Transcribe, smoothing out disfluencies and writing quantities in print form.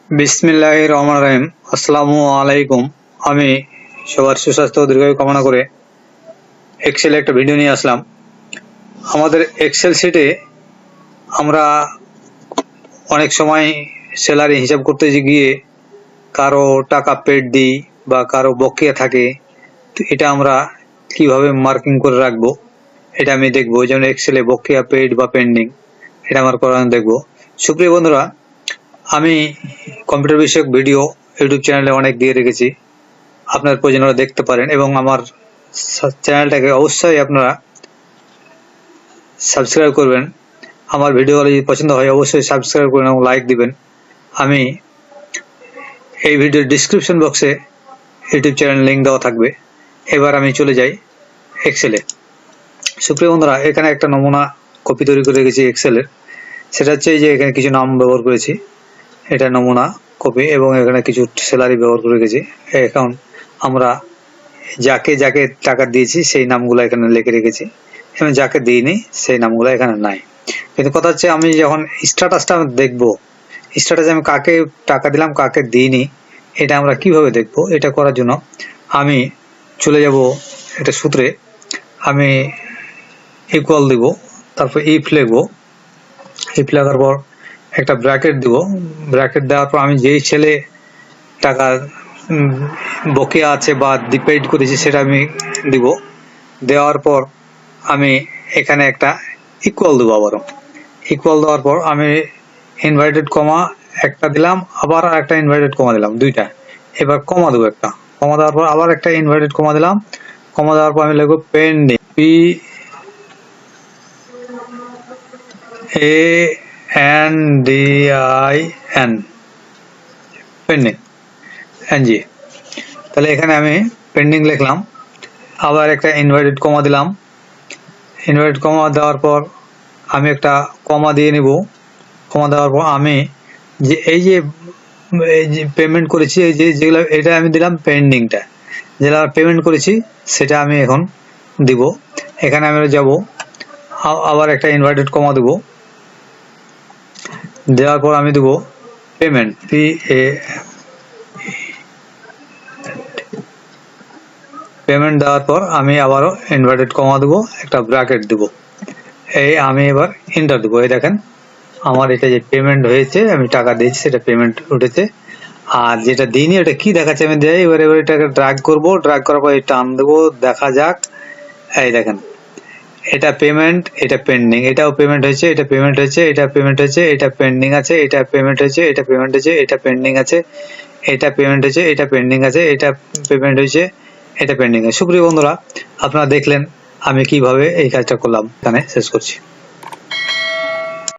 বিসমিল্লাহির রহমানির রহিম। আসসালামু আলাইকুম। আমি সবার সুস্বাস্থ্য ও দীর্ঘায়ু কামনা করে এক্সেলে একটা ভিডিও নিয়ে আসলাম। আমাদের এক্সেল শিটে আমরা অনেক সময় স্যালারি হিসাব করতে গিয়ে কারো টাকা পেড দিই বা কারো বকেয়া থাকে, তো এটা আমরা কিভাবে মার্কিং করে রাখবো এটা আমি দেখবো। যেমন এক্সেলে বকেয়া, পেড বা পেন্ডিং, এটা আমার করানো দেখবো। সুপ্রিয় বন্ধুরা, আমি কম্পিউটার বিষয়ক ভিডিও ইউটিউব চ্যানেলে অনেক দিয়ে রেখেছি, আপনার প্রয়োজনে দেখতে পারেন এবং আমার চ্যানেলটাকে অবশ্যই আপনারা সাবস্ক্রাইব করবেন। আমার ভিডিওগুলো যদি পছন্দ হয় অবশ্যই সাবস্ক্রাইব করবেন এবং লাইক দিবেন। আমি এই ভিডিওর ডিসক্রিপশন বক্সে ইউটিউব চ্যানেল লিঙ্ক দেওয়া থাকবে। এবার আমি চলে যাই এক্সেলে। সুপ্রিয় বন্ধুরা, এখানে একটা নমুনা কপি তৈরি করে রেখেছি এক্সেলের। সেটা হচ্ছে যে এখানে কিছু নাম ব্যবহার করেছি, এটা নমুনা কপি, এবং এখানে কিছু স্যালারি ব্যবহার করে রেখেছি। এখন আমরা যাকে যাকে টাকা দিয়েছি সেই নামগুলো এখানে লিখে রেখেছি এবং যাকে দিইনি সেই নামগুলো এখানে নাই। কিন্তু কথা হচ্ছে আমি যখন স্ট্যাটাসটা দেখবো, স্ট্যাটাসে আমি কাকে টাকা দিলাম কাকে দিইনি এটা আমরা কিভাবে দেখবো, এটা করার জন্য আমি চলে যাব একটা সূত্রে। আমি ইকুয়াল দিব, তারপর ইফ লিখবো। ইফ লেখার পর একটা ব্র্যাকেট দিব। ব্র্যাকেট দেওয়ার পর আমি যেই ছেলে টাকা বকেয়া আছে বা ডিপেড করেছি সেটা আমি দিব। দেওয়ার পর আমি এখানে একটা ইকুয়াল দেবো। আবারও ইকুয়াল দেওয়ার পর আমি ইনভার্টেড কমা একটা দিলাম, আবার একটা ইনভার্টেড কমা দিলাম, দুইটা। এবার কমা দেবো, একটা কমা দেওয়ার পর আবার একটা ইনভার্টেড কমা দিলাম। কমা দেওয়ার পর আমি লিখবো পেন্ডিং, PANDIN, পেন্ডিং, এনজি। তাহলে এখানে আমি পেন্ডিং লিখলাম, আবার একটা ইনভার্টেড কমা দিলাম। ইনভার্টেড কমা দেওয়ার পর আমি একটা কমা দিয়ে নিব। কমা দেওয়ার পর আমি যে এই যে পেমেন্ট করেছি, এই যে যেগুলো, এটা আমি দিলাম পেন্ডিংটা, যেটা পেমেন্ট করেছি সেটা আমি এখন দিব। এখানে আমি যাব, আবার একটা ইনভার্টেড কমা দেব। দেওয়ার পর আমি দেব পেমেন্ট, পেমেন্ট দেওয়ার পর আমি আবারও ইনভার্টেড কমা দেবো, একটা ব্র্যাকেট দেব। এই আমি এবার এন্টার দেবো। এই দেখেন আমার এটা যে পেমেন্ট হয়েছে, আমি টাকা দিয়েছি সেটা পেমেন্ট উঠেছে। আর যেটা দিইনি ওটা কি দেখাচ্ছে আমি দেই। এবার এটাকে ড্র্যাগ করবো, ড্র্যাগ করার পর টান দেবো, দেখা যাক। এই দেখেন এটা পেমেন্ট, এটা পেন্ডিং, এটাও পেমেন্ট হয়েছে, এটা পেমেন্ট হয়েছে, এটা পেমেন্ট হয়েছে, এটা পেন্ডিং আছে, এটা পেমেন্ট হয়েছে, এটা পেমেন্ট হয়েছে, এটা পেন্ডিং আছে, এটা পেমেন্ট হয়েছে, এটা পেন্ডিং আছে, এটা পেমেন্ট হয়েছে, এটা পেন্ডিং আছে। সুপ্রিয় বন্ধুরা, আপনারা দেখলেন আমি কিভাবে এই কাজটা করলাম। এখানে শেষ করছি।